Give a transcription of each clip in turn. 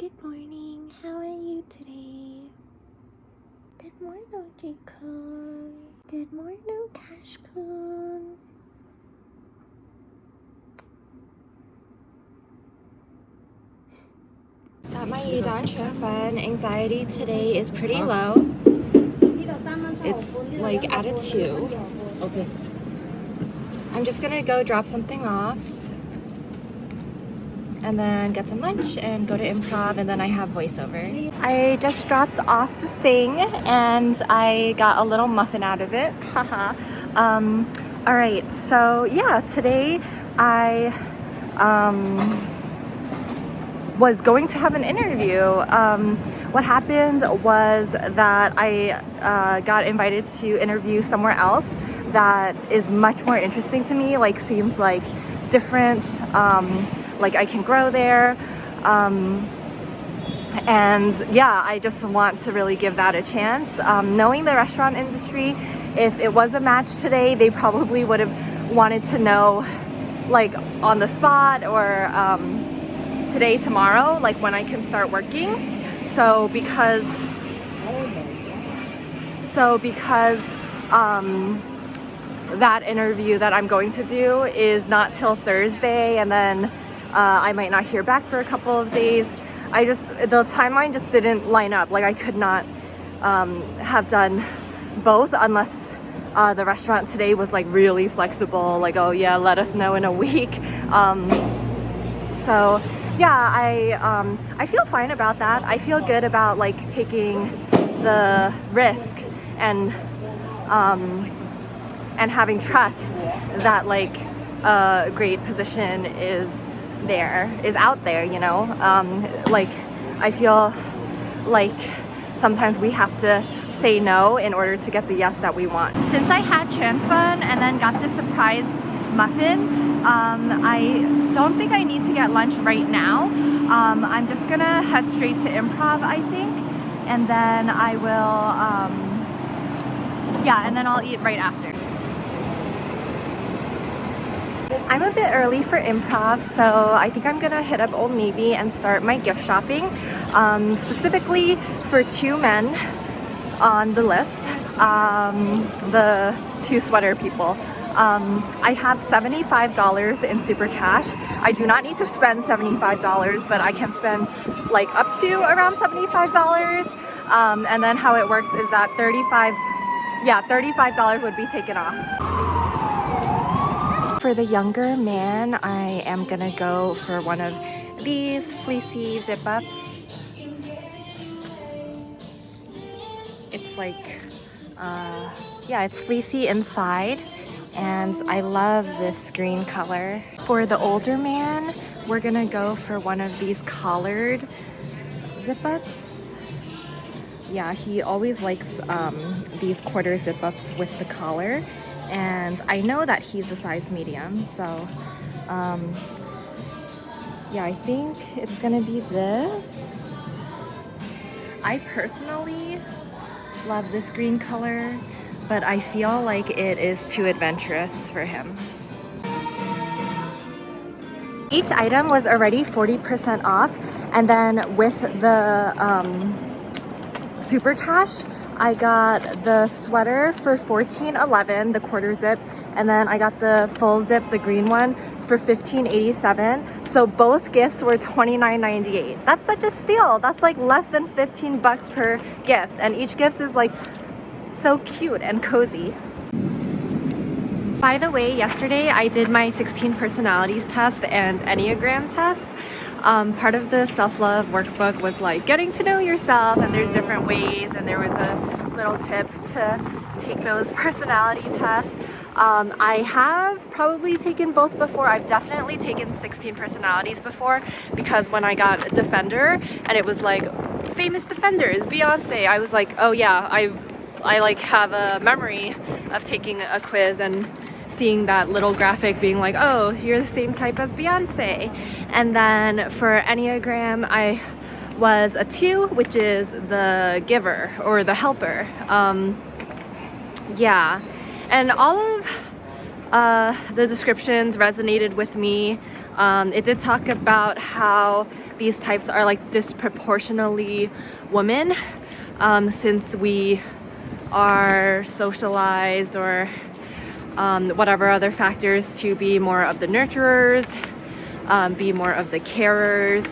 Good morning. How are you today? Good morning, J-Kun. Good morning, Cash-kun. Got my Yidon Chuan. Anxiety today is pretty low. It's like at a 2. Okay. I'm just gonna go drop something off and then get some lunch and go to improv, and then I have voiceover. I just dropped off the thing and I got a little muffin out of it. Haha. All right, so yeah, today I was going to have an interview. What happened was that I got invited to interview somewhere else that is much more interesting to me, like seems like different, like I can grow there, and yeah, I just want to really give that a chance. Knowing the restaurant industry, if it was a match today, they probably would have wanted to know like on the spot or today, tomorrow, like when I can start working. So because that interview that I'm going to do is not till Thursday, and then I might not hear back for a couple of days. The timeline just didn't line up. Like I could not have done both unless the restaurant today was like really flexible, like, oh yeah, let us know in a week. So yeah, I feel fine about that. I feel good about like taking the risk and having trust that like a great position is out there, you know. Like I feel like sometimes we have to say no in order to get the yes that we want. Since I had Chanfun and then got the surprise muffin, I don't think I need to get lunch right now. I'm just gonna head straight to improv, I think, and then I will yeah, and then I'll eat right after. I'm a bit early for improv, so I think I'm gonna hit up Old Navy and start my gift shopping, specifically for 2 men on the list, the 2 sweater people. I have $75 in super cash. I do not need to spend $75, but I can spend like up to around $75. And then how it works is that $35 would be taken off. For the younger man, I am gonna go for one of these fleecy zip-ups. It's like, yeah, it's fleecy inside, and I love this green color. For the older man, we're gonna go for one of these collared zip-ups. Yeah, he always likes these quarter zip-ups with the collar, and I know that he's a size medium, so yeah, I think it's gonna be this. I personally love this green color, but I feel like it is too adventurous for him. Each item was already 40% off, and then with the super cash, I got the sweater for $14.11, the quarter zip, and then I got the full zip, the green one, for $15.87. So both gifts were $29.98. That's such a steal. That's like less than 15 bucks per gift, and each gift is like so cute and cozy. By the way, yesterday I did my 16 personalities test and Enneagram test. Part of the self-love workbook was like getting to know yourself, and there's different ways, and there was a little tip to take those personality tests. I have probably taken both before. I've definitely taken 16 personalities before, because when I got Defender and it was like famous defenders, Beyonce, I was like, oh yeah, I like have a memory of taking a quiz and seeing that little graphic being like, oh, you're the same type as Beyonce. And then for Enneagram, I was a 2, which is the giver or the helper. Yeah, and all of the descriptions resonated with me. It did talk about how these types are like disproportionately women, since we are socialized or whatever other factors to be more of the nurturers, be more of the carers,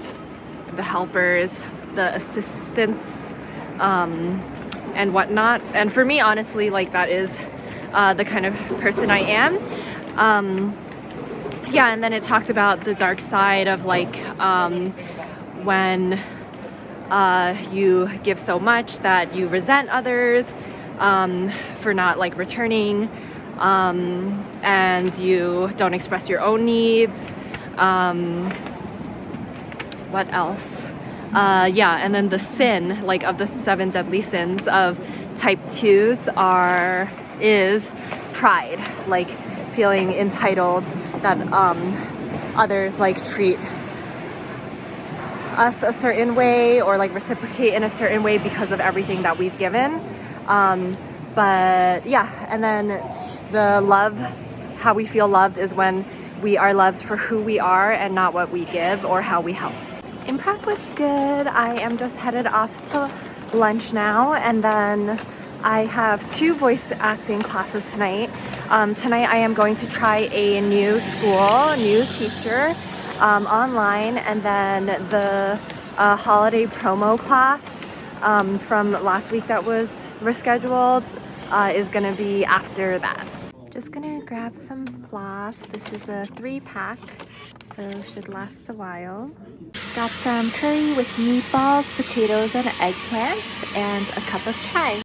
the helpers, the assistants, and whatnot. And for me, honestly, like that is the kind of person I am. Yeah, and then it talked about the dark side of like when you give so much that you resent others for not like returning, and you don't express your own needs. What else? Yeah, and then the sin, like of the 7 deadly sins of type 2s is pride, like feeling entitled that others like treat us a certain way or like reciprocate in a certain way because of everything that we've given. But yeah, and then the love, how we feel loved is when we are loved for who we are and not what we give or how we help. Improv was good. I am just headed off to lunch now, and then I have 2 voice acting classes tonight. Tonight I am going to try a new school, new teacher, online, and then the holiday promo class from last week that was rescheduled is gonna be after that. Just gonna grab some floss. This is a 3-pack, so should last a while. Got some curry with meatballs, potatoes, and eggplants, and a cup of chai.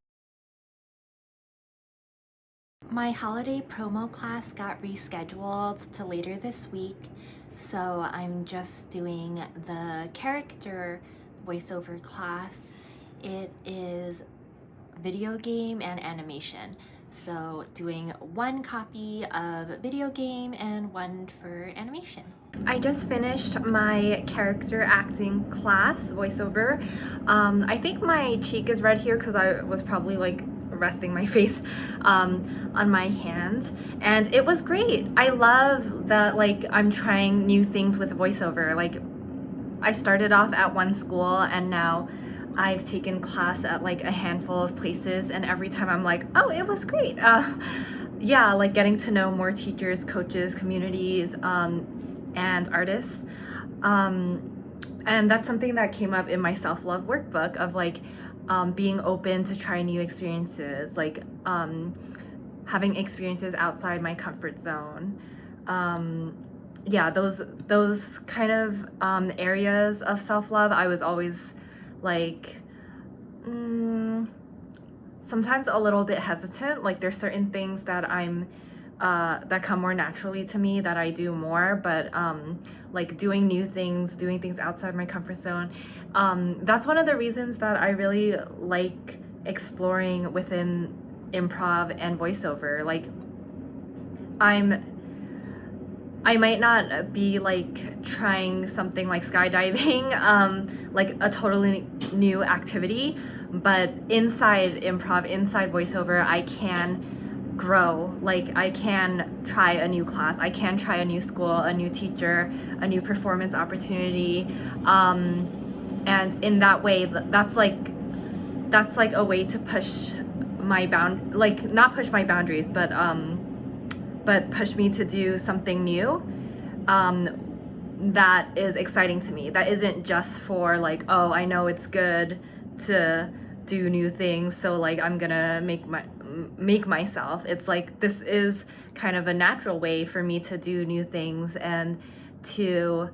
My holiday promo class got rescheduled to later this week, so I'm just doing the character voiceover class. It is video game and animation, so doing 1 copy of video game and 1 for animation. I just finished my character acting class, voiceover. I think my cheek is red here because I was probably like resting my face on my hands, and it was great. I love that like I'm trying new things with voiceover. Like I started off at one school and now I've taken class at like a handful of places, and every time I'm like, oh, it was great. Yeah, like getting to know more teachers, coaches, communities, and artists. And that's something that came up in my self-love workbook of like being open to try new experiences, like having experiences outside my comfort zone. Yeah, those kind of areas of self-love, I was always like sometimes a little bit hesitant. Like there's certain things that I'm that come more naturally to me that I do more, but like doing new things, doing things outside my comfort zone, that's one of the reasons that I really like exploring within improv and voiceover. Like I might not be like trying something like skydiving, like a totally new activity, but inside improv, inside voiceover, I can grow. Like I can try a new class, I can try a new school, a new teacher, a new performance opportunity, and in that way, that's like a way to push my not push my boundaries, but push me to do something new that is exciting to me. That isn't just for like, oh, I know it's good to do new things, so like I'm gonna make myself. It's like this is kind of a natural way for me to do new things and to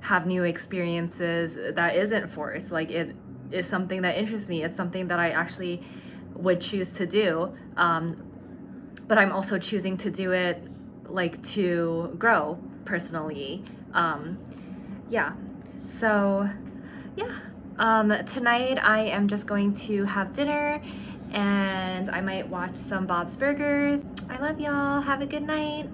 have new experiences that isn't forced. Like it is something that interests me. It's something that I actually would choose to do. But I'm also choosing to do it like to grow personally. Yeah, so yeah, tonight I am just going to have dinner and I might watch some Bob's Burgers. I love y'all, have a good night.